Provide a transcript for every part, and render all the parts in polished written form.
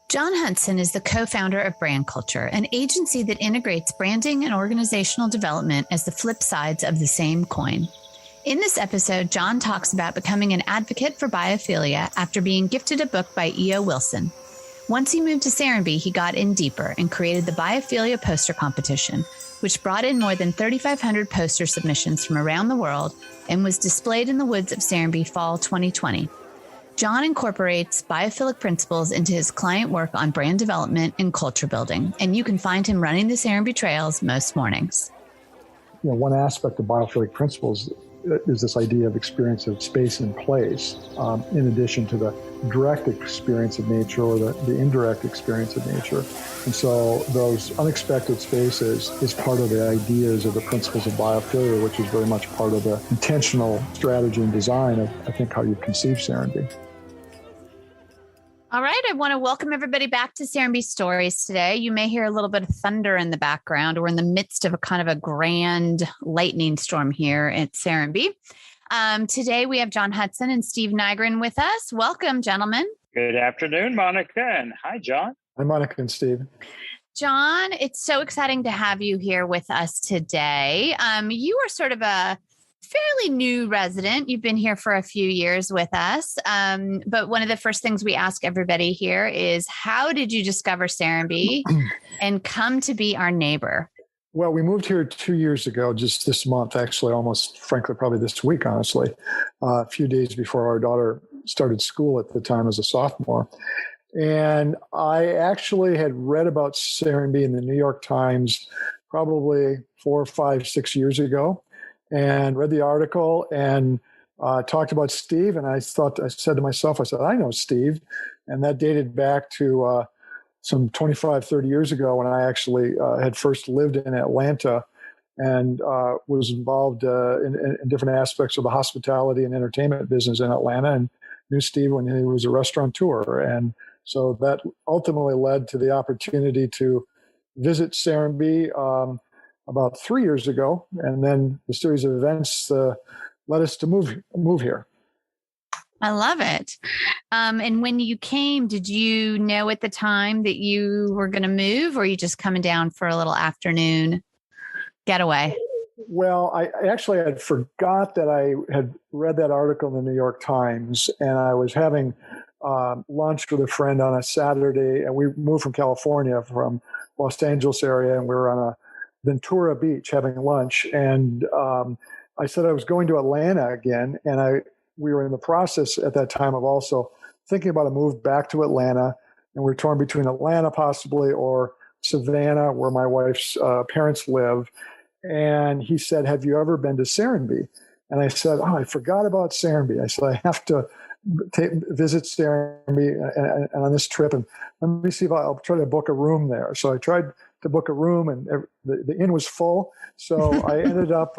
Jon Hutson is the co-founder of BrandCulture, an agency that integrates branding and organizational development as the flip sides of the same coin. In this episode, Jon talks about becoming an advocate for biophilia after being gifted a book by E.O. Wilson. Once he moved to Serenbe, he got in deeper and created the Biophilia Poster Competition, which brought in more than 3,500 poster submissions from around the world and was displayed in the woods of Serenbe Fall 2020. Jon incorporates biophilic principles into his client work on brand development and culture building, and you can find him running the Serenbe trails most mornings. One aspect of biophilic principles is this idea of experience of space and place, in addition to the direct experience of nature or the indirect experience of nature. And so those unexpected spaces is part of the ideas of the principles of biophilia, which is very much part of the intentional strategy and design of, I think, how you conceive Serenbe. All right. I want to welcome everybody back to Serenbe Stories today. You may hear a little bit of thunder in the background. We're in the midst of a kind of a grand lightning storm here at Serenbe. Today we have Jon Hutson and Steve Nygren with us. Welcome, gentlemen. Good afternoon, Monica. And hi, Jon. Hi, Monica and Steve. Jon, it's so exciting to have you here with us today. You are sort of a fairly new resident. You've been here for a few years with us. But one of the first things we ask everybody here is, how did you discover Serenbe and come to be our neighbor? Well, we moved here 2 years ago, just this month, actually, almost frankly, probably this week, honestly, a few days before our daughter started school at the time as a sophomore. And I actually had read about Serenbe in the New York Times probably 4, 5, 6 years ago, and read the article and talked about Steve. And I said to myself, I know Steve. And that dated back to some 25, 30 years ago when I actually had first lived in Atlanta and was involved in different aspects of the hospitality and entertainment business in Atlanta, and knew Steve when he was a restaurateur. And so that ultimately led to the opportunity to visit Serenbe about 3 years ago, and then the series of events led us to move here. I love it. And when you came, did you know at the time that you were going to move, or are you just coming down for a little afternoon getaway? Well, I actually had forgot that I had read that article in the New York Times, and I was having lunch with a friend on a Saturday, and we moved from California, from Los Angeles area, and we were on a Ventura Beach having lunch. And I said I was going to Atlanta again, and we were in the process at that time of also thinking about a move back to Atlanta, and we were torn between Atlanta possibly or Savannah, where my wife's parents live. And he said, "Have you ever been to Serenbe?" And I said, "Oh, I forgot about Serenbe." I said, "I have to visit Serenbe and on this trip, and let me see if I'll try to book a room there." So I tried to book a room, and the inn was full. So I ended up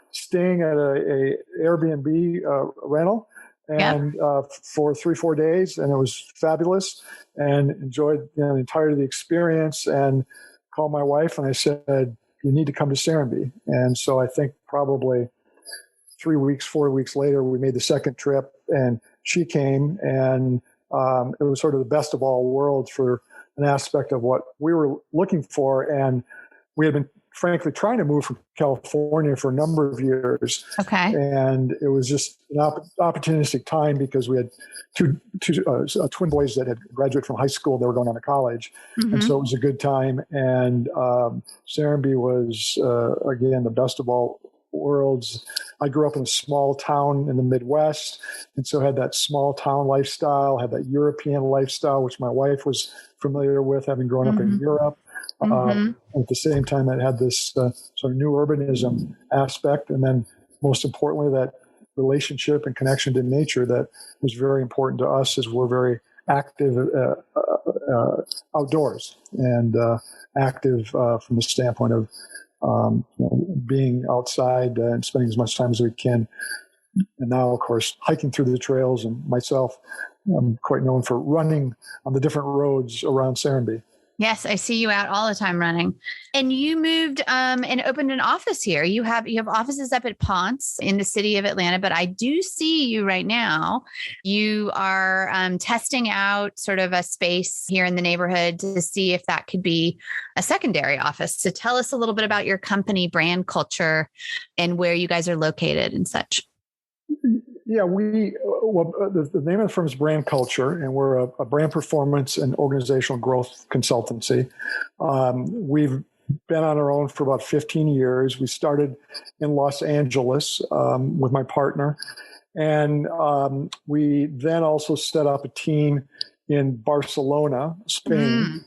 staying at a Airbnb rental and for 3-4 days, and it was fabulous, and enjoyed the entirety of the experience. And called my wife, and I said, "You need to come to Serenbe." And so I think probably 3 weeks, 4 weeks later, we made the second trip, and she came, and it was sort of the best of all worlds for an aspect of what we were looking for. And we had been, frankly, trying to move from California for a number of years. Okay. And it was just an opportunistic time because we had two twin boys that had graduated from high school. They were going on to college. Mm-hmm. And so it was a good time. And Serenbe was, again, the best of all worlds. I grew up in a small town in the Midwest, and so had that small town lifestyle, had that European lifestyle, which my wife was familiar with, having grown up in Europe. At the same time, it had this sort of new urbanism aspect, and then most importantly, that relationship and connection to nature that was very important to us, as we're very active outdoors and active from the standpoint of being outside and spending as much time as we can. And now, of course, hiking through the trails, and myself, I'm quite known for running on the different roads around Serenbe. Yes, I see you out all the time running. And you moved and opened an office here. You have offices up at Ponce in the city of Atlanta, but I do see you right now. You are testing out sort of a space here in the neighborhood to see if that could be a secondary office. So tell us a little bit about your company, BrandCulture, and where you guys are located and such. Yeah, the name of the firm is BrandCulture, and we're a brand performance and organizational growth consultancy. We've been on our own for about 15 years. We started in Los Angeles with my partner, and we then also set up a team in Barcelona, Spain,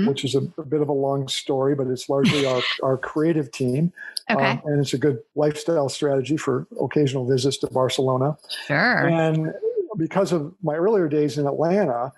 which is a bit of a long story, but it's largely our creative team. Okay. And it's a good lifestyle strategy for occasional visits to Barcelona. Sure. And because of my earlier days in Atlanta,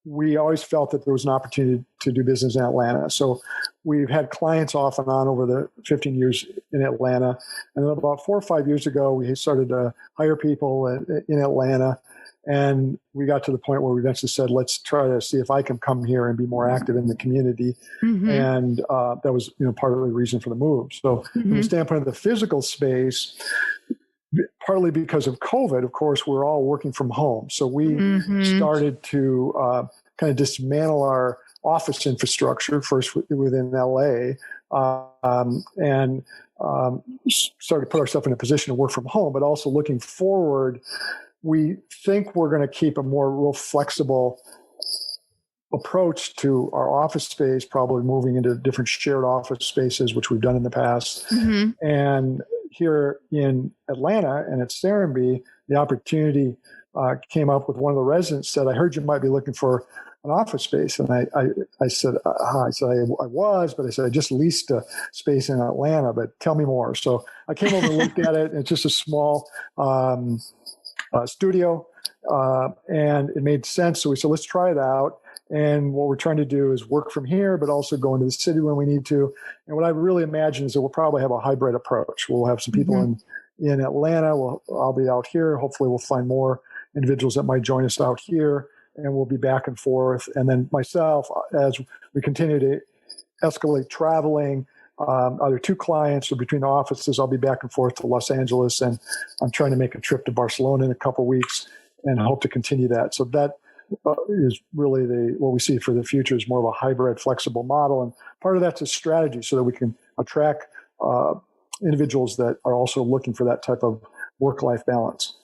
we always felt that there was an opportunity to do business in Atlanta. So we've had clients off and on over the 15 years in Atlanta. And then about 4 or 5 years ago, we started to hire people in Atlanta. And we got to the point where we eventually said, let's try to see if I can come here and be more active in the community. And that was part of the reason for the move. So from the standpoint of the physical space, partly because of COVID, of course, we're all working from home. So we started to kind of dismantle our office infrastructure, first within LA, and started to put ourselves in a position to work from home, but also looking forward, we think we're going to keep a more real flexible approach to our office space, probably moving into different shared office spaces, which we've done in the past. And here in Atlanta and at Serenbe, the opportunity came up with one of the residents said, I heard you might be looking for an office space. And I said, I was, but I said, I just leased a space in Atlanta, but tell me more. So I came over and looked at it. And it's just a small studio, and it made sense. So we said, let's try it out. And what we're trying to do is work from here, but also go into the city when we need to. And what I really imagine is that we'll probably have a hybrid approach. We'll have some people in Atlanta. I'll be out here. Hopefully we'll find more individuals that might join us out here, and we'll be back and forth. And then myself, as we continue to escalate traveling, either to clients or between the offices, I'll be back and forth to Los Angeles, and I'm trying to make a trip to Barcelona in a couple of weeks and hope to continue that. So that is really what we see for the future is more of a hybrid, flexible model. And part of that's a strategy so that we can attract individuals that are also looking for that type of work-life balance.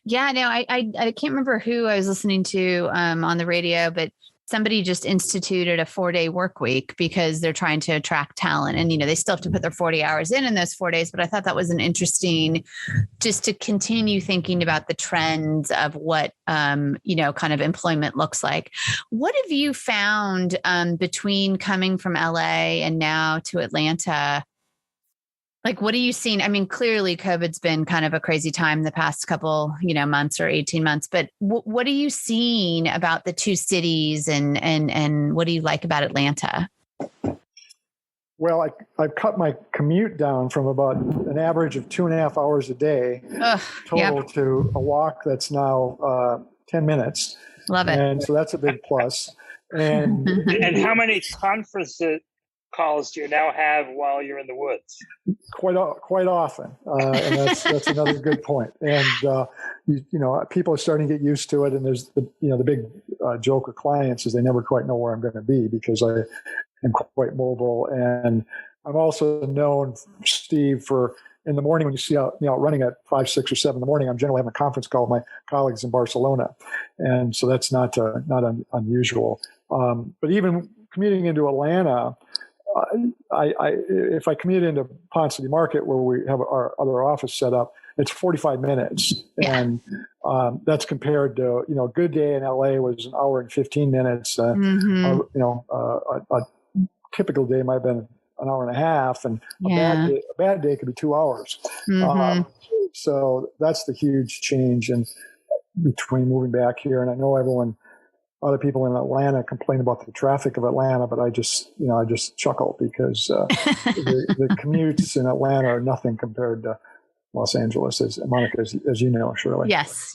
Yeah, no, I can't remember who I was listening to on the radio, but somebody just instituted a 4-day work week because they're trying to attract talent, and they still have to put their 40 hours in those 4 days. But I thought that was an interesting, just to continue thinking about the trends of what kind of employment looks like. What have you found between coming from LA and now to Atlanta? Like, what are you seeing? I mean, clearly COVID's been kind of a crazy time the past couple, months or 18 months, but what are you seeing about the two cities and what do you like about Atlanta? Well, I've cut my commute down from about an average of 2.5 hours a day total to a walk that's now 10 minutes. Love it. And so that's a big plus. And how many conferences calls do you now have while you're in the woods? Quite often, and that's another good point. And people are starting to get used to it. And there's the big joke with clients is they never quite know where I'm going to be because I am quite mobile. And I'm also known, Steve, for in the morning when you see out running at 5, 6, or 7 in the morning, I'm generally having a conference call with my colleagues in Barcelona, and so that's not unusual. But even commuting into Atlanta. If I commute into Ponce City Market, where we have our other office set up, it's 45 minutes. And that's compared to, a good day in LA was an hour and 15 minutes. A typical day might have been an hour and a half, and a bad day could be 2 hours. So that's the huge change between moving back here. And I know other people in Atlanta complain about the traffic of Atlanta, but I just chuckle because the commutes in Atlanta are nothing compared to Los Angeles, as Monica, as you know, surely. Yes.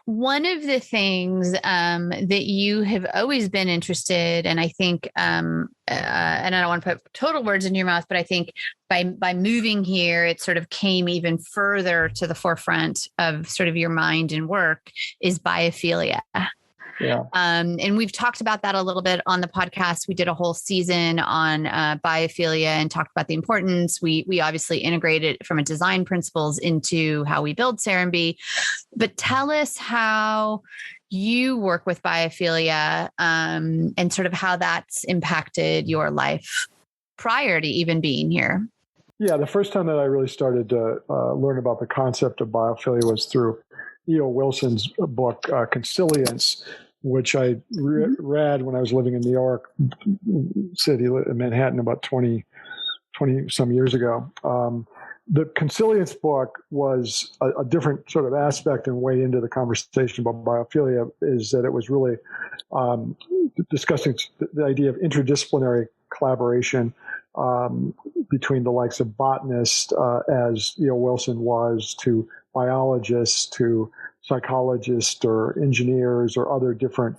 One of the things that you have always been interested, and I think, and I don't want to put total words in your mouth, but I think by moving here, it sort of came even further to the forefront of sort of your mind and work, is biophilia. Yeah. And we've talked about that a little bit on the podcast. We did a whole season on biophilia and talked about the importance. We obviously integrated from a design principles into how we build Serenbe. But tell us how you work with biophilia and sort of how that's impacted your life prior to even being here. Yeah, the first time that I really started to learn about the concept of biophilia was through E.O. Wilson's book, Consilience, which I read when I was living in New York City, in Manhattan, about 20 some years ago. The Consilience book was a different sort of aspect and way into the conversation about biophilia, is that it was really discussing the idea of interdisciplinary collaboration between the likes of botanists, as E.O. Wilson was, to biologists, to psychologists or engineers or other different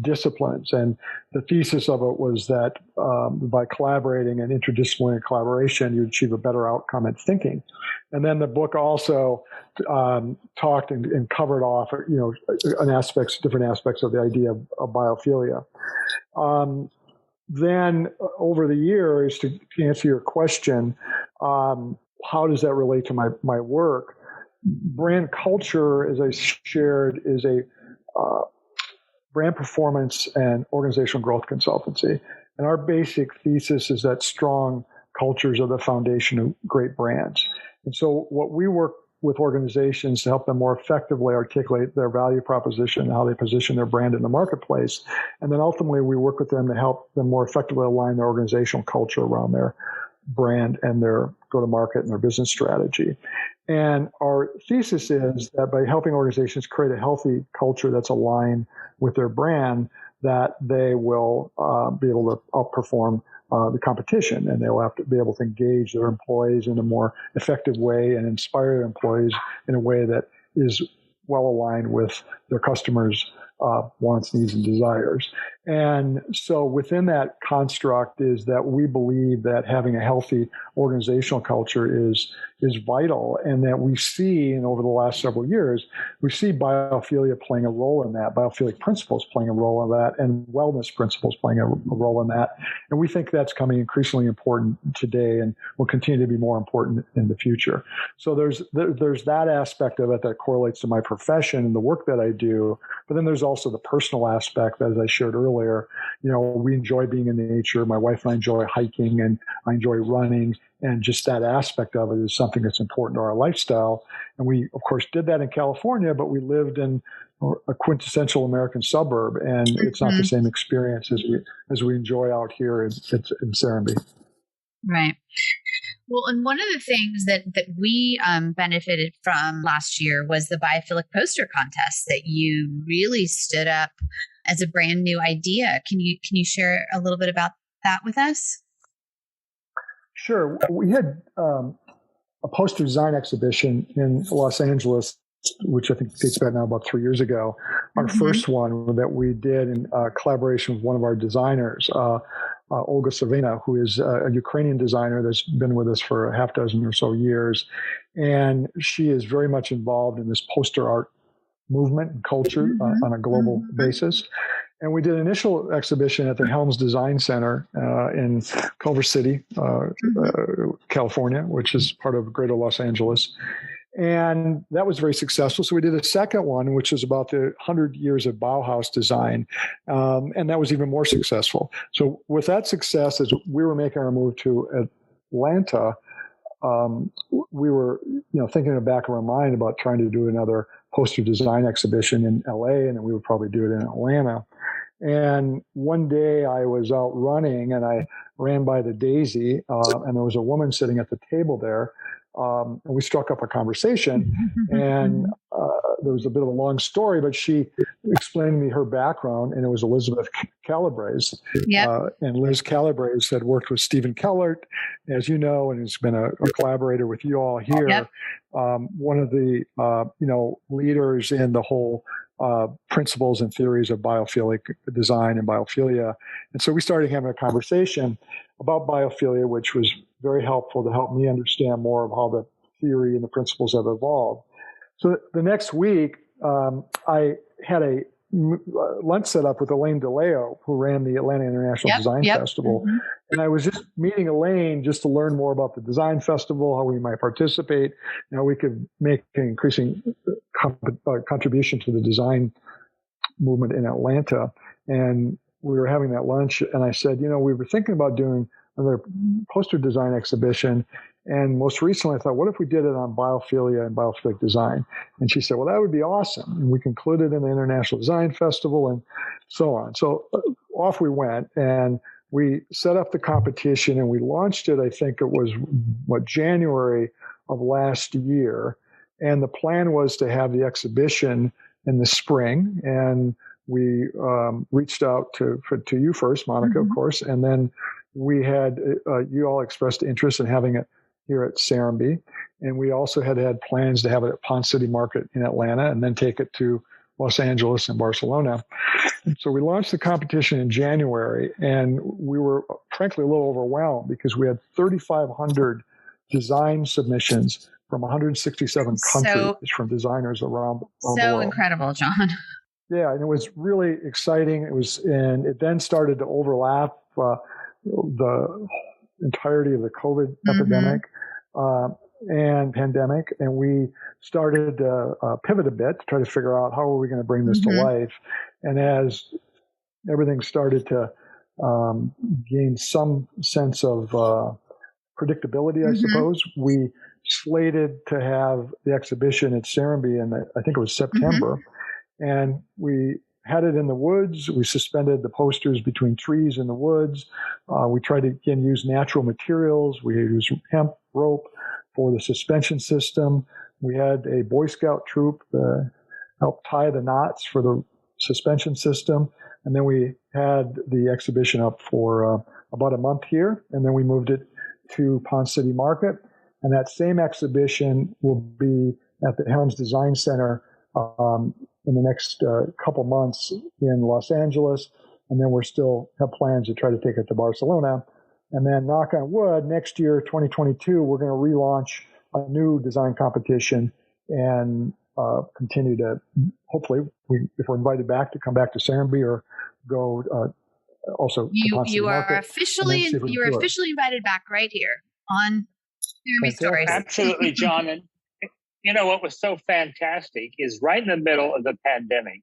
disciplines. And the thesis of it was that by collaborating and interdisciplinary collaboration, you achieve a better outcome in thinking. And then the book also talked and covered off, different aspects of the idea of biophilia. Then over the years, to answer your question, how does that relate to my work? BrandCulture, as I shared, is a brand performance and organizational growth consultancy. And our basic thesis is that strong cultures are the foundation of great brands. And so what we work with organizations to help them more effectively articulate their value proposition and how they position their brand in the marketplace. And then ultimately we work with them to help them more effectively align their organizational culture around their brand and their go-to-market and their business strategy. And our thesis is that by helping organizations create a healthy culture that's aligned with their brand, that they will be able to outperform the competition, and they'll have to be able to engage their employees in a more effective way and inspire their employees in a way that is well aligned with their customers' wants, needs, and desires. And so within that construct is that we believe that having a healthy organizational culture is vital, and that we see, and over the last several years, we see biophilia playing a role in that, biophilic principles playing a role in that, and wellness principles playing a role in that. And we think that's coming increasingly important today and will continue to be more important in the future. So there's that aspect of it that correlates to my profession and the work that I do, but then there's also the personal aspect, as I shared earlier. We enjoy being in nature. My wife and I enjoy hiking, and I enjoy running. And just that aspect of it is something that's important to our lifestyle. And we, of course, did that in California, but we lived in a quintessential American suburb, and it's not the same experience as we enjoy out here in Serenbe. Right. Well, and one of the things that we benefited from last year was the Biophilic Poster Contest that you really stood up as a brand new idea. Can you share a little bit about that with us? Sure. We had a poster design exhibition in Los Angeles, which I think dates back now about 3 years ago. Our first one that we did in collaboration with one of our designers, Olga Savina, who is a Ukrainian designer that's been with us for a half dozen or so years. And she is very much involved in this poster art movement and culture on a global basis. And we did an initial exhibition at the Helms Design Center in Culver City, California, which is part of Greater Los Angeles. And that was very successful. So we did a second one, which was about the 100 years of Bauhaus design. And that was even more successful. So with that success, as we were making our move to Atlanta, we were, thinking in the back of our mind about trying to do another poster design exhibition in LA, and then we would probably do it in Atlanta. And one day I was out running, and I ran by the Daisy, and there was a woman sitting at the table there and we struck up a conversation. And there was a bit of a long story, but she explained to me her background, and it was Elizabeth Calabrese. Yep. And Liz Calabrese had worked with Stephen Kellert, as you know, and has been a collaborator with you all here. Yep. One of the leaders in the whole principles and theories of biophilic design and biophilia. And so we started having a conversation about biophilia, which was very helpful to help me understand more of how the theory and the principles have evolved. So the next week, I had a lunch set up with Elaine DeLeo, who ran the Atlanta International Design Festival. Mm-hmm. And I was just meeting Elaine just to learn more about the design festival, how we might participate, how we could make an increasing contribution to the design movement in Atlanta. And we were having that lunch, and I said, we were thinking about doing another poster design exhibition. And most recently, I thought, what if we did it on biophilia and biophilic design? And she said, well, that would be awesome. And we concluded in the International Design Festival and so on. So off we went, and we set up the competition, and we launched it, I think it was, January of last year. And the plan was to have the exhibition in the spring. And we reached out to you first, Monica, of course. And then we had, you all expressed interest in having it here at Serenbe. And we also had plans to have it at Ponce City Market in Atlanta and then take it to Los Angeles and Barcelona. And so we launched the competition in January, and we were frankly a little overwhelmed because we had 3,500 design submissions from 167 countries from designers around the world. So incredible, Jon. Yeah, and it was really exciting. And it then started to overlap the entirety of the COVID epidemic and pandemic, and we started to pivot a bit to try to figure out how are we going to bring this to life. And as everything started to gain some sense of predictability, I suppose, we slated to have the exhibition at Serenbe in, I think it was September, and we had it in the woods. We suspended the posters between trees in the woods. We tried to, again, use natural materials. We used hemp rope for the suspension system. We had a Boy Scout troop help tie the knots for the suspension system. And then we had the exhibition up for about a month here. And then we moved it to Ponce City Market. And that same exhibition will be at the Helms Design Center in the next couple months in Los Angeles. And then we're still have plans to try to take it to Barcelona. And then, knock on wood, next year, 2022, we're going to relaunch a new design competition and continue to, hopefully, if we're invited back, to come back to Serenbe or go also to Ponce City Market. You are officially invited back right here on Serenbe Stories. Absolutely, Jon. And what was so fantastic is right in the middle of the pandemic,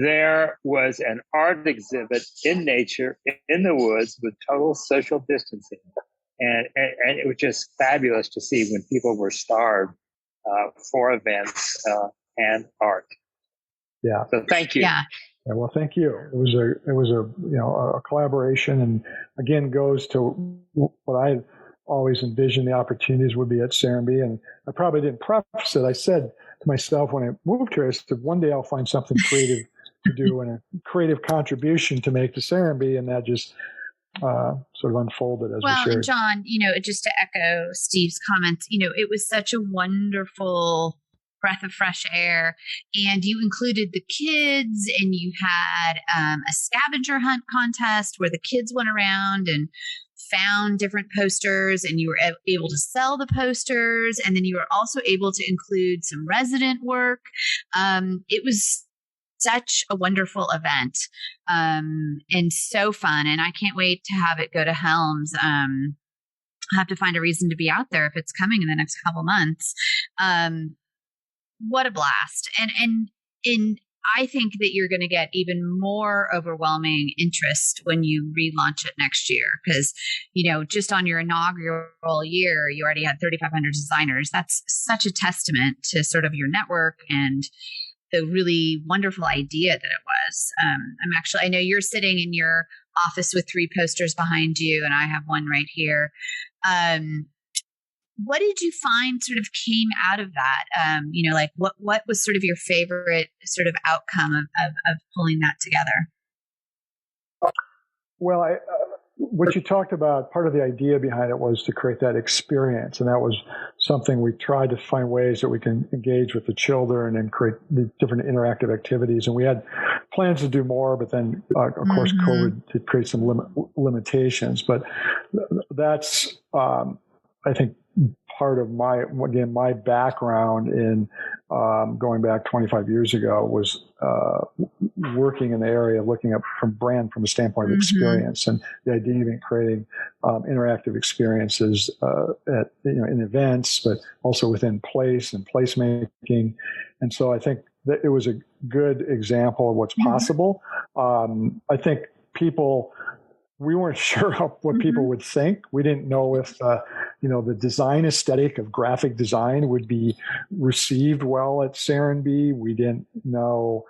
there was an art exhibit in nature, in the woods, with total social distancing. And it was just fabulous to see when people were starved for events and art. Yeah. So thank you. Yeah. Yeah, well, thank you. It was a collaboration, and again goes to what I always envisioned the opportunities would be at Serenbe. And I probably didn't preface it. I said to myself when I moved here, I said, one day I'll find something creative to do and a creative contribution to make to Serenbe. And that just sort of unfolded as we shared. Well, Jon, just to echo Steve's comments, it was such a wonderful breath of fresh air. And you included the kids, and you had a scavenger hunt contest where the kids went around and found different posters, and you were able to sell the posters. And then you were also able to include some resident work. It was such a wonderful event and so fun. And I can't wait to have it go to Helms. I have to find a reason to be out there if it's coming in the next couple months. What a blast. And I think that you're going to get even more overwhelming interest when you relaunch it next year. Because, just on your inaugural year, you already had 3,500 designers. That's such a testament to sort of your network and the really wonderful idea that it was. I know you're sitting in your office with 3 posters behind you, and I have one right here. what did you find sort of came out of that? Like what was sort of your favorite sort of outcome of pulling that together? Well, what you talked about, part of the idea behind it was to create that experience. And that was something we tried to find ways that we can engage with the children and create the different interactive activities. And we had plans to do more, but then, of course, COVID did create some limitations. But that's, I think, part of my background in going back 25 years ago was working in the area of looking at from a standpoint of experience, and the idea of creating interactive experiences in events, but also within place and placemaking. And so I think that it was a good example of what's possible. I think we weren't sure what people would think. We didn't know if, the design aesthetic of graphic design would be received well at Serenbe. We didn't know,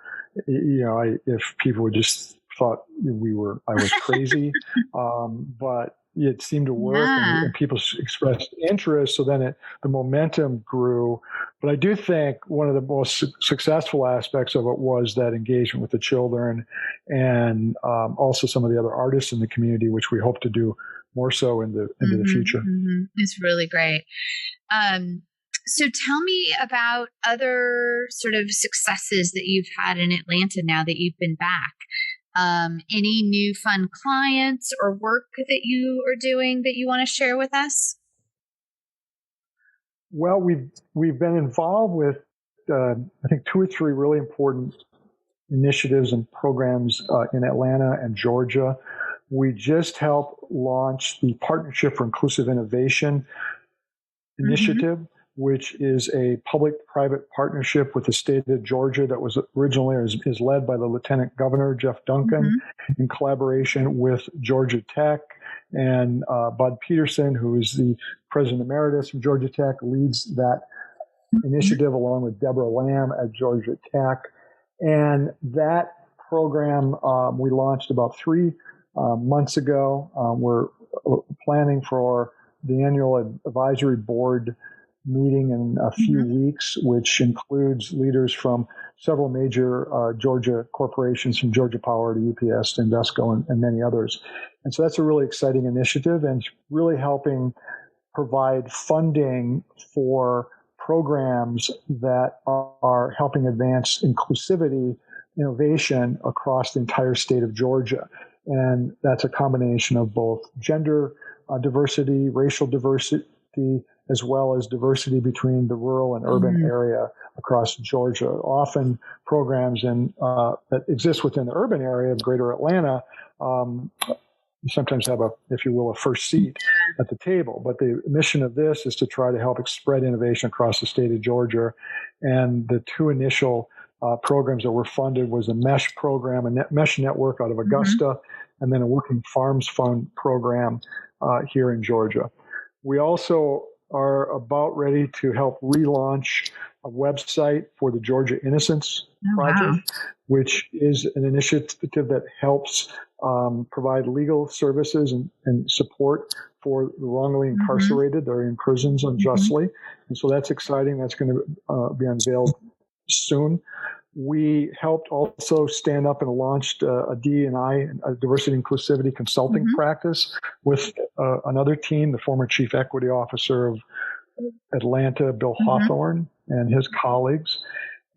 if people would just thought I was crazy. But it seemed to work, and people expressed interest. So then the momentum grew. But I do think one of the most successful aspects of it was that engagement with the children, and also some of the other artists in the community, which we hope to do more so into the future. It's really great. So tell me about other sort of successes that you've had in Atlanta now that you've been back. Any new fun clients or work that you are doing that you want to share with us? Well, we've been involved with, I think, 2 or 3 really important initiatives and programs in Atlanta and Georgia. We just helped launch the Partnership for Inclusive Innovation initiative, which is a public-private partnership with the state of Georgia that was originally is led by the Lieutenant Governor, Jeff Duncan, in collaboration with Georgia Tech. And Bud Peterson, who is the President Emeritus of Georgia Tech, leads that initiative along with Deborah Lamb at Georgia Tech. And that program we launched about 3 months ago. We're planning for the annual advisory board meeting in a few weeks, which includes leaders from several major Georgia corporations, from Georgia Power to UPS to Invesco and many others. And so that's a really exciting initiative, and it's really helping provide funding for programs that are helping advance inclusivity, innovation across the entire state of Georgia. And that's a combination of both gender diversity, racial diversity, as well as diversity between the rural and urban area across Georgia. Often programs that exist within the urban area of Greater Atlanta sometimes have a first seat at the table. But the mission of this is to try to help spread innovation across the state of Georgia. And the 2 initial programs that were funded was a MESH program, a MESH network out of Augusta, and then a Working Farms Fund program here in Georgia. We also are about ready to help relaunch a website for the Georgia Innocence Project, which is an initiative that helps provide legal services and support for the wrongly incarcerated that are in prisons unjustly. And so that's exciting. That's going to be unveiled soon. We helped also stand up and launched a D&I, a diversity and inclusivity consulting practice with another team, the former chief equity officer of Atlanta, Bill Hawthorne, and his colleagues.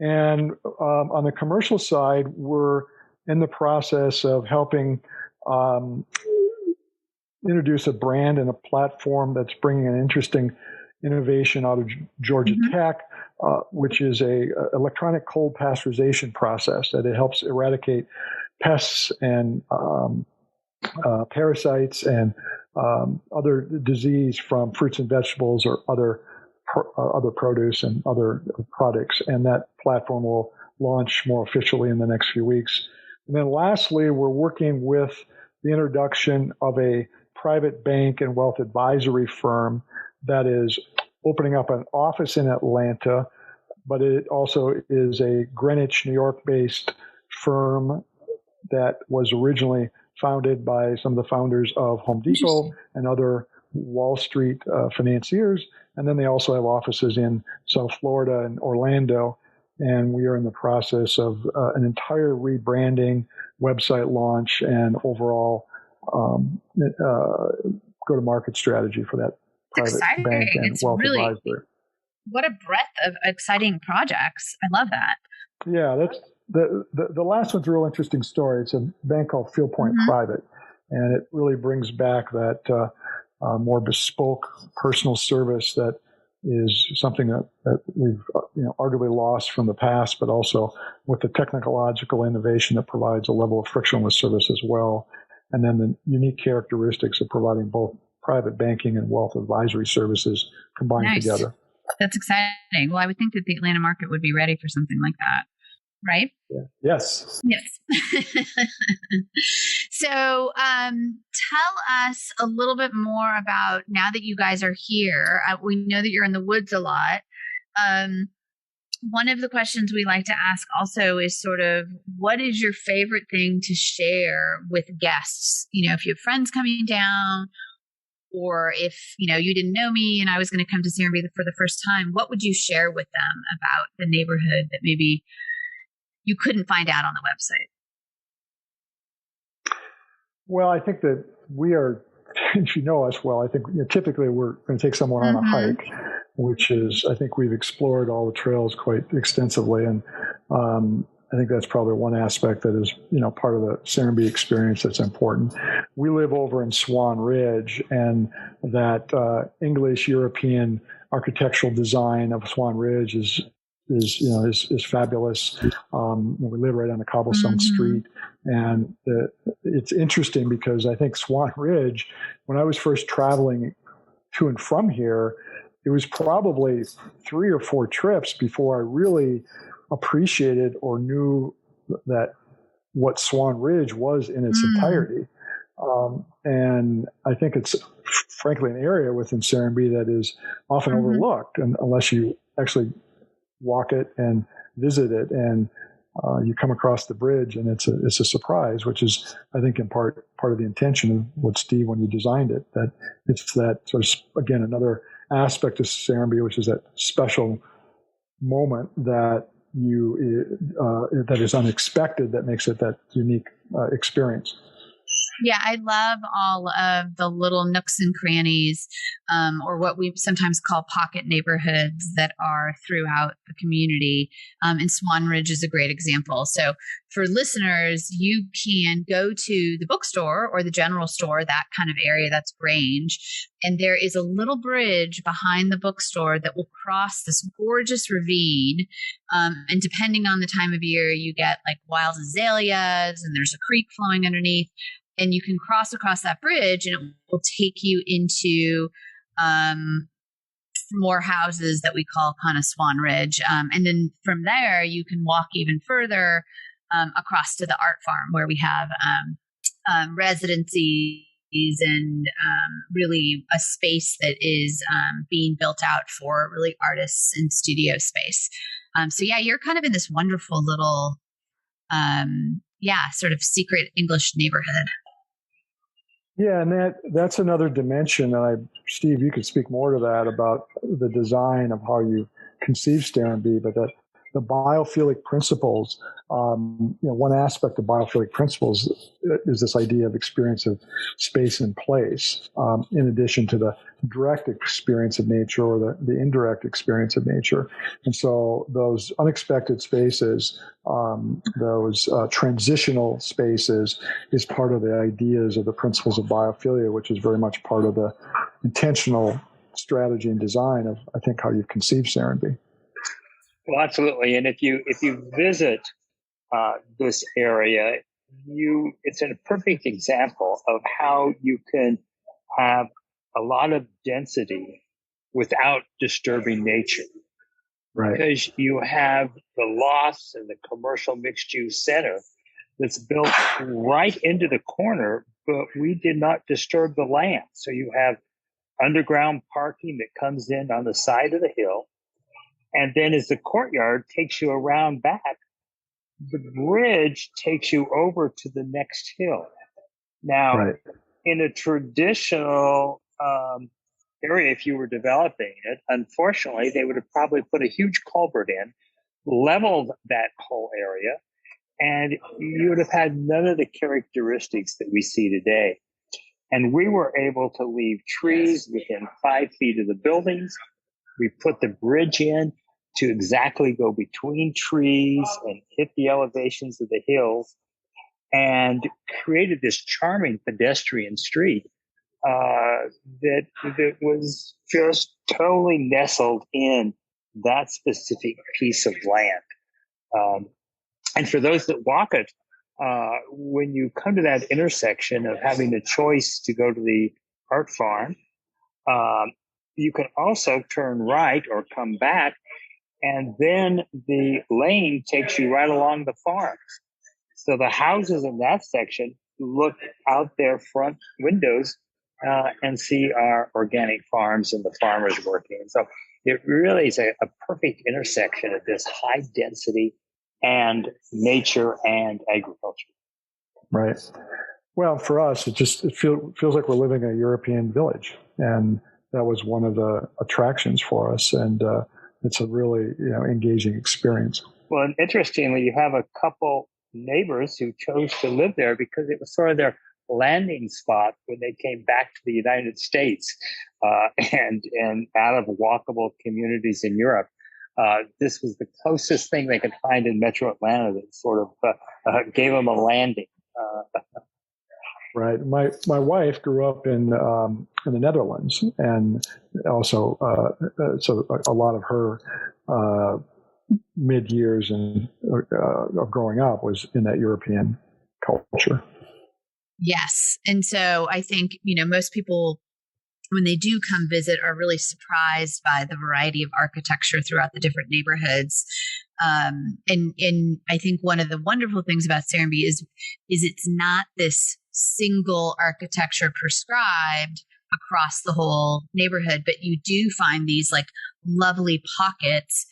And on the commercial side, we're in the process of helping introduce a brand and a platform that's bringing an interesting innovation out of Georgia Tech, which is a electronic cold pasteurization process that it helps eradicate pests and parasites and other disease from fruits and vegetables or other produce and other products. And that platform will launch more officially in the next few weeks. And then lastly, we're working with the introduction of a private bank and wealth advisory firm that is opening up an office in Atlanta, but it also is a Greenwich, New York-based firm that was originally founded by some of the founders of Home Depot and other Wall Street financiers. And then they also have offices in South Florida and Orlando. And we are in the process of an entire rebranding, website launch, and overall go-to-market strategy for that private bank and wealth advisory. What a breadth of exciting projects. I love that. Yeah, that's the last one's a real interesting story. It's a bank called Field Point Private, and it really brings back that more bespoke personal service that is something that we've arguably lost from the past, but also with the technological innovation that provides a level of frictionless service as well, and then the unique characteristics of providing both private banking and wealth advisory services combined together. That's exciting. Well, I would think that the Atlanta market would be ready for something like that, right? Yeah. Yes. So tell us a little bit more about, now that you guys are here, we know that you're in the woods a lot. One of the questions we like to ask also is sort of, what is your favorite thing to share with guests? If you have friends coming down, or if, you didn't know me and I was going to come to Serenbe for the first time, what would you share with them about the neighborhood that maybe you couldn't find out on the website? Well, I think that we are, if you know us well, I think typically we're going to take someone on a hike, which is, I think we've explored all the trails quite extensively. And I think that's probably one aspect that is, part of the Serenbe experience that's important. We live over in Swan Ridge, and that English European architectural design of Swan Ridge is fabulous. We live right on a cobblestone street, and it's interesting because I think Swan Ridge, when I was first traveling to and from here, it was probably 3 or 4 trips before I really appreciated or knew that what Swan Ridge was in its entirety. And I think it's frankly an area within Serenbe that is often overlooked, and unless you actually walk it and visit it, and you come across the bridge, and it's a surprise, which is, I think, in part of the intention of what Steve, when you designed it, that it's that sort of, again, another aspect of Serenbe, which is that special moment that that is unexpected, that makes it that unique experience. Yeah, I love all of the little nooks and crannies, or what we sometimes call pocket neighborhoods that are throughout the community. And Swan Ridge is a great example. So for listeners, you can go to the bookstore or the general store, that kind of area, that's Grange. And there is a little bridge behind the bookstore that will cross this gorgeous ravine. And depending on the time of year, you get like wild azaleas, and there's a creek flowing underneath. And you can cross across that bridge, and it will take you into more houses that we call kind of Swan Ridge. And then from there, you can walk even further across to the art farm, where we have residencies and really a space that is being built out for really artists and studio space. So yeah, you're kind of in this wonderful little, sort of secret English neighborhood. Yeah, and that's another dimension. And Steve, you could speak more to that about the design of how you conceive Serenbe, but the biophilic principles. One aspect of biophilic principles is this idea of experience of space and place, in addition to the direct experience of nature or the indirect experience of nature. And so those unexpected spaces, those transitional spaces, is part of the ideas of the principles of biophilia, which is very much part of the intentional strategy and design of, I think, how you conceive Serenbe. Well, absolutely. And if you visit this area, it's a perfect example of how you can have a lot of density without disturbing nature. Right. Because you have the lofts and the commercial mixed-use center that's built right into the corner, but we did not disturb the land. So you have underground parking that comes in on the side of the hill. And then as the courtyard takes you around back, the bridge takes you over to the next hill. Now, in a traditional area, if you were developing it, unfortunately, they would have probably put a huge culvert in, leveled that whole area, and you would have had none of the characteristics that we see today. And we were able to leave trees within 5 feet of the buildings. We put the bridge in to exactly go between trees and hit the elevations of the hills, and created this charming pedestrian street that was just totally nestled in that specific piece of land. And for those that walk it, when you come to that intersection of having the choice to go to the art farm, you can also turn right or come back, and then the lane takes you right along the farms. So the houses in that section look out their front windows and see our organic farms and the farmers working. And so it really is a perfect intersection of this high density and nature and agriculture. Right. Well, for us, it feels like we're living in a European village, and that was one of the attractions for us. And it's a really engaging experience. Well, and interestingly, you have a couple neighbors who chose to live there because it was sort of their landing spot when they came back to the United States and out of walkable communities in Europe. This was the closest thing they could find in Metro Atlanta that sort of gave them a landing. Right. My wife grew up in the Netherlands, and also so a lot of her mid years and of growing up was in that European culture. Yes, and so I think most people, when they do come visit, are really surprised by the variety of architecture throughout the different neighborhoods. And I think one of the wonderful things about Serenbe is it's not this single architecture prescribed across the whole neighborhood, but you do find these like lovely pockets,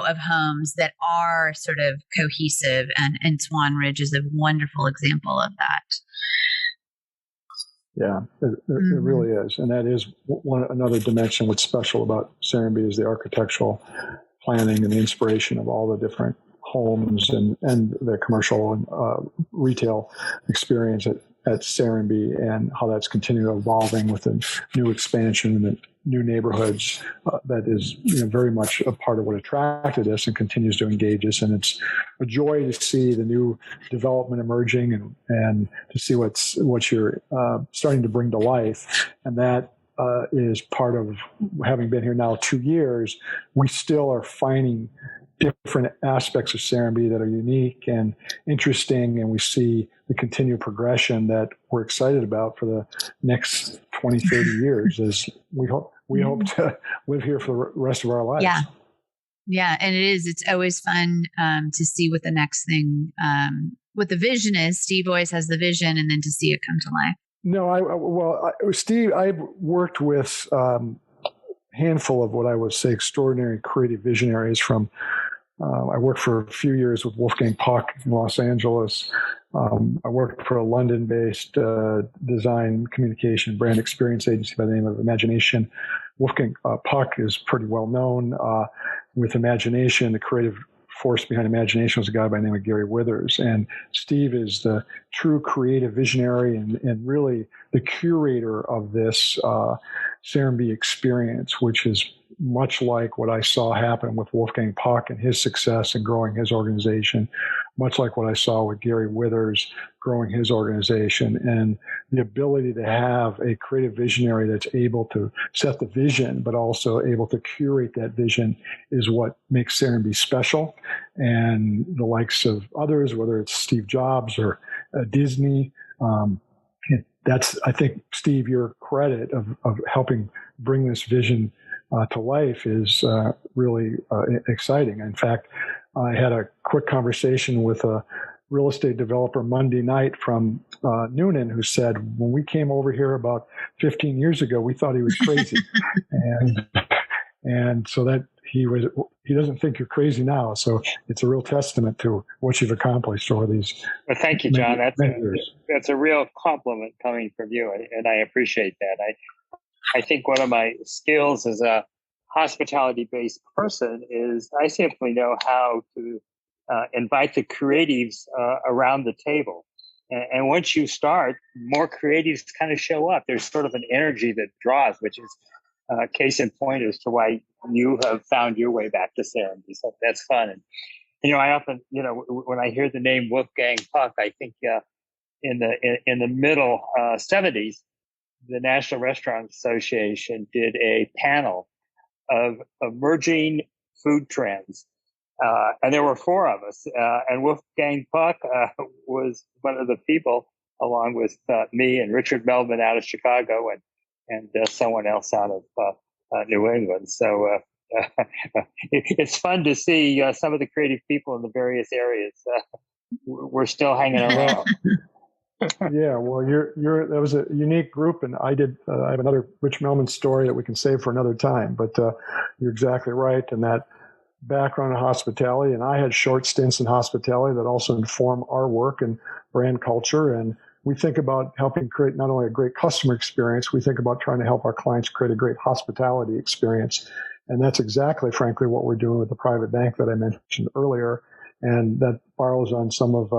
of homes that are sort of cohesive, and Swan Ridge is a wonderful example of that. Yeah, it really is. And that is another dimension. What's special about Serenbe is the architectural planning and the inspiration of all the different homes and the commercial and retail experience at Serenbe, and how that's continuing evolving with the new expansion and the new neighborhoods. That is very much a part of what attracted us and continues to engage us. And it's a joy to see the new development emerging and to see what you're starting to bring to life. And that is part of having been here now 2 years. We still are finding different aspects of Serenbe that are unique and interesting, and we see the continued progression that we're excited about for the next 20, 30 years as we hope to live here for the rest of our lives. Yeah, and it's always fun to see what the next thing, what the vision is. Steve always has the vision, and then to see it come to life. No, Steve, I've worked with handful of what I would say extraordinary creative visionaries from. I worked for a few years with Wolfgang Puck in Los Angeles. I worked for a London-based design, communication, brand experience agency by the name of Imagination. Wolfgang Puck is pretty well known with Imagination. The creative force behind Imagination was a guy by the name of Gary Withers. And Steve is the true creative visionary and really the curator of this Serenbe experience, which is much like what I saw happen with Wolfgang Puck and his success in growing his organization, much like what I saw with Gary Withers growing his organization. And the ability to have a creative visionary that's able to set the vision, but also able to curate that vision is what makes Serenbe special. And the likes of others, whether it's Steve Jobs or Disney, that's, I think, Steve, your credit of helping bring this vision to life is really exciting. In fact, I had a quick conversation with a real estate developer Monday night from Noonan, who said, when we came over here about 15 years ago, we thought he was crazy. and so that he doesn't think you're crazy now. So it's a real testament to what you've accomplished over these. Well, thank you, John. That's a real compliment coming from you, and I appreciate that. I think one of my skills as a hospitality-based person is I simply know how to invite the creatives around the table. And once you start, more creatives kind of show up. There's sort of an energy that draws, which is case in point as to why you have found your way back to Serenbe. So that's fun. And, I often, when I hear the name Wolfgang Puck, I think in the middle 70s, the National Restaurant Association did a panel of emerging food trends. And there were four of us. And Wolfgang Puck was one of the people, along with me and Richard Melvin out of Chicago and someone else out of New England. So it's fun to see some of the creative people in the various areas. We're still hanging around. Yeah, well, that was a unique group, and I have another Rich Melman story that we can save for another time. But you're exactly right in that background in hospitality, and I had short stints in hospitality that also inform our work and brand culture. And we think about helping create not only a great customer experience, we think about trying to help our clients create a great hospitality experience. And that's exactly, frankly, what we're doing with the private bank that I mentioned earlier. And that borrows on some of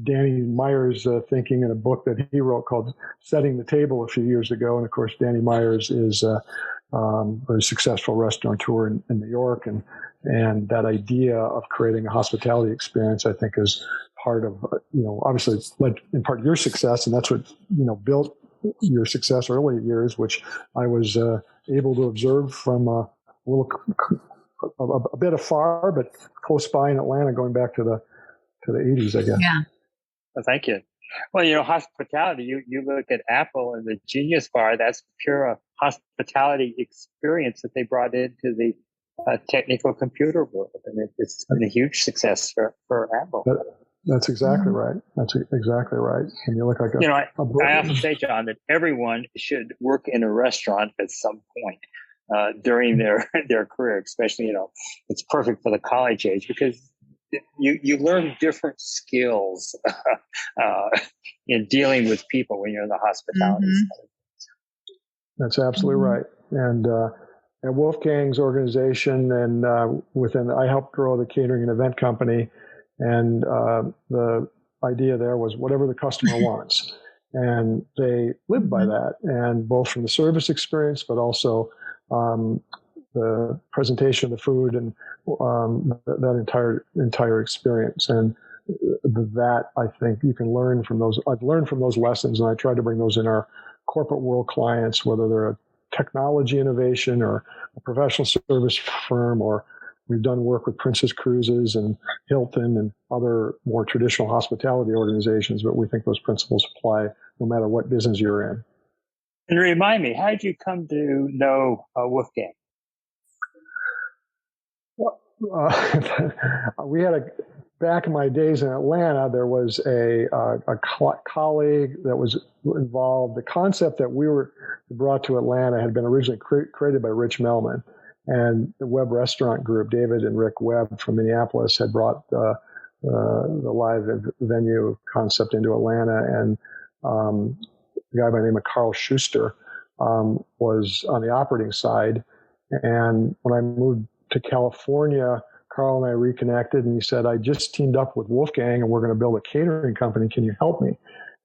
Danny Meyer's thinking in a book that he wrote called Setting the Table a few years ago. And of course, Danny Myers is a very successful restaurateur in New York. And that idea of creating a hospitality experience, I think, is part of, obviously it's led in part your success. And that's what, built your success early years, which I was able to observe from a bit afar, but close by in Atlanta, going back to the 80s, I guess. Yeah. Well, thank you. Well, hospitality, you look at Apple and the Genius Bar, that's pure hospitality experience that they brought into the technical computer world. And it's been a huge success for Apple. That's exactly right. That's exactly right. And you look like I often say, John, that everyone should work in a restaurant at some point during their career, especially, it's perfect for the college age because you learn different skills in dealing with people when you're in the hospitality side. That's absolutely right. And at Wolfgang's organization and I helped grow the catering and event company. And the idea there was whatever the customer wants. And they lived by that. And both from the service experience, but also the presentation of the food and that entire experience. And that, I think, you can learn from those. I've learned from those lessons, and I try to bring those in our corporate world clients, whether they're a technology innovation or a professional service firm, or we've done work with Princess Cruises and Hilton and other more traditional hospitality organizations, but we think those principles apply no matter what business you're in. And remind me, how did you come to know Wolfgang? We had back in my days in Atlanta, there was a colleague that was involved. The concept that we were brought to Atlanta had been originally created by Rich Melman, and the Webb Restaurant Group, David and Rick Webb from Minneapolis, had brought the live venue concept into Atlanta, and a guy by the name of Carl Schuster was on the operating side. And when I moved to California, Carl and I reconnected, and he said, I just teamed up with Wolfgang and we're going to build a catering company. Can you help me?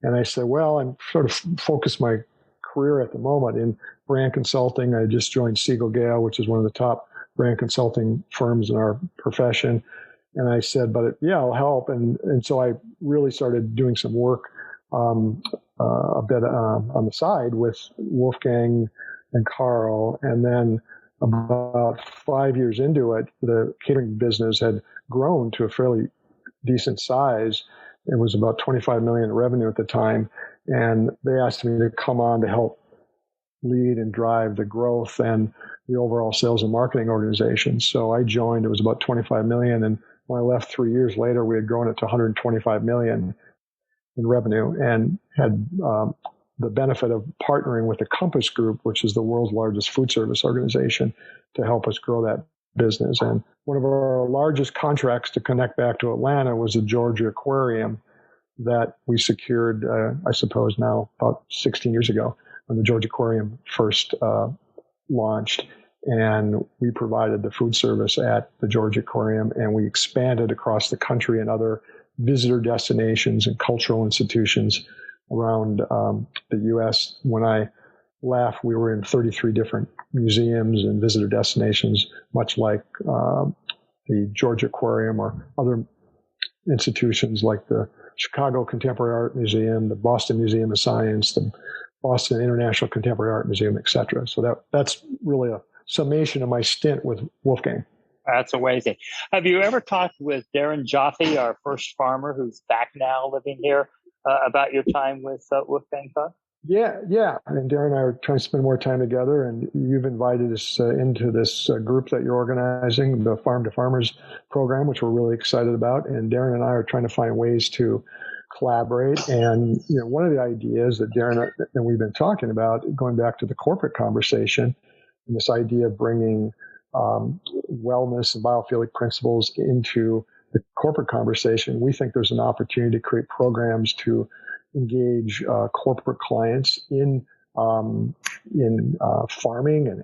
And I said, well, I'm sort of focused my career at the moment in brand consulting. I just joined Siegel Gale, which is one of the top brand consulting firms in our profession. And I said, but yeah, I'll help. And so I really started doing some work a bit on the side with Wolfgang and Carl. And then about 5 years into it, the catering business had grown to a fairly decent size. It was about 25 million in revenue at the time. And they asked me to come on to help lead and drive the growth and the overall sales and marketing organization. So I joined, it was about 25 million. And when I left 3 years later, we had grown it to 125 million in revenue and had the benefit of partnering with the Compass Group, which is the world's largest food service organization, to help us grow that business. And one of our largest contracts to connect back to Atlanta was the Georgia Aquarium that we secured, I suppose now about 16 years ago. when the George Aquarium first launched. And we provided the food service at the George Aquarium, and we expanded across the country and other visitor destinations and cultural institutions around the U.S. When I left, we were in 33 different museums and visitor destinations, much like the George Aquarium or other institutions like the Chicago Contemporary Art Museum, the Boston Museum of Science, the Boston International Contemporary Art Museum, et cetera. So that's really a summation of my stint with Wolfgang. That's amazing. Have you ever talked with Darren Jaffe, our first farmer who's back now living here, about your time with Wolfgang Puck? Yeah. And Darren and I are trying to spend more time together, and you've invited us into this group that you're organizing, the Farm to Farmers program, which we're really excited about. And Darren and I are trying to find ways to collaborate. And one of the ideas that Darren and we've been talking about, going back to the corporate conversation, and this idea of bringing wellness and biophilic principles into the corporate conversation, we think there's an opportunity to create programs to engage corporate clients in farming and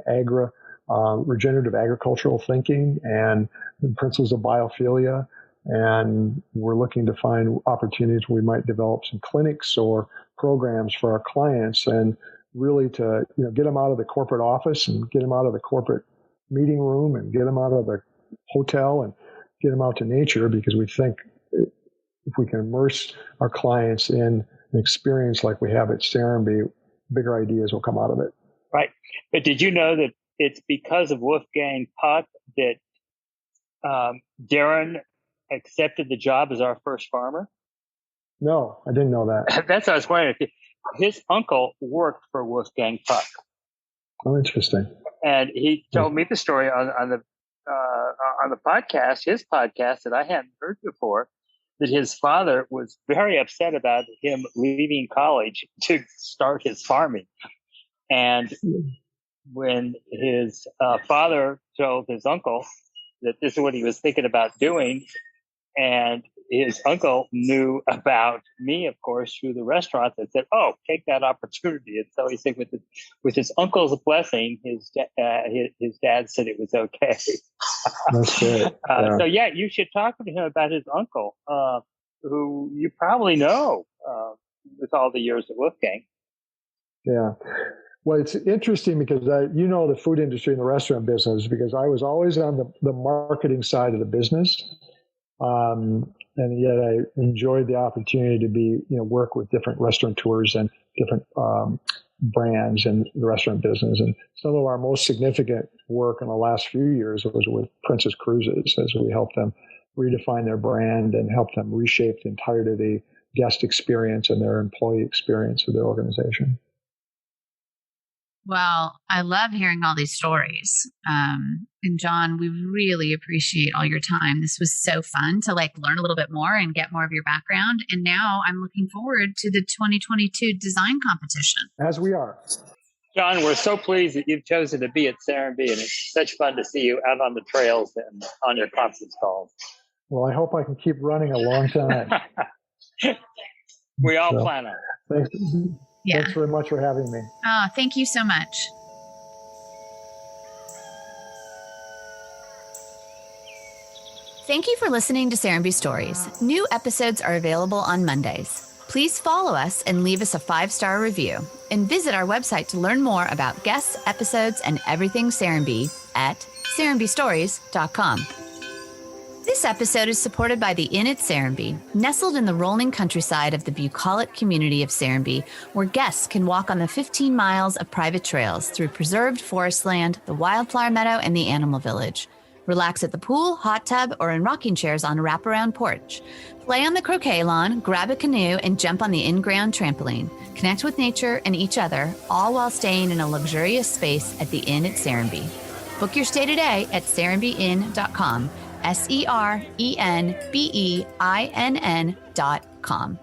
regenerative agricultural thinking and the principles of biophilia. And we're looking to find opportunities where we might develop some clinics or programs for our clients, and really to get them out of the corporate office and get them out of the corporate meeting room and get them out of the hotel and get them out to nature, because we think if we can immerse our clients in an experience like we have at Serenbe, bigger ideas will come out of it. Right. But did you know that it's because of Wolfgang Puck that Darren accepted the job as our first farmer? No, I didn't know that. That's what I was wondering. His uncle worked for Wolfgang Puck. Oh, interesting. And he told me the story on the podcast, his podcast that I hadn't heard before, that his father was very upset about him leaving college to start his farming. And when his father told his uncle that this is what he was thinking about doing, and his uncle knew about me, of course, through the restaurant, and said, "Oh, take that opportunity." And so he said, with his uncle's blessing, his dad said it was okay. That's great. So you should talk to him about his uncle, who you probably know with all the years at Wolfgang. Yeah. Well, it's interesting because the food industry and the restaurant business, because I was always on the marketing side of the business. And yet I enjoyed the opportunity to work with different restaurateurs and different brands in the restaurant business. And some of our most significant work in the last few years was with Princess Cruises, as we helped them redefine their brand and help them reshape the entirety of the guest experience and their employee experience of their organization. Well, I love hearing all these stories. And Jon, we really appreciate all your time. This was so fun to learn a little bit more and get more of your background. And now I'm looking forward to the 2022 design competition. As we are. Jon, we're so pleased that you've chosen to be at Serenbe, and it's such fun to see you out on the trails and on your conference calls. Well, I hope I can keep running a long time. We all plan on it. Thanks. Yeah. Thanks very much for having me. Oh, thank you so much. Thank you for listening to Serenbe Stories. New episodes are available on Mondays. Please follow us and leave us a 5-star review. And visit our website to learn more about guests, episodes, and everything Serenbe at serenbestories.com. This episode is supported by the Inn at Serenbe, nestled in the rolling countryside of the bucolic community of Serenbe, where guests can walk on the 15 miles of private trails through preserved forest land, the wildflower meadow, and the animal village. Relax at the pool, hot tub, or in rocking chairs on a wraparound porch. Play on the croquet lawn, grab a canoe, and jump on the in-ground trampoline. Connect with nature and each other, all while staying in a luxurious space at the Inn at Serenbe. Book your stay today at serenbeinn.com. SERENBEINN.com.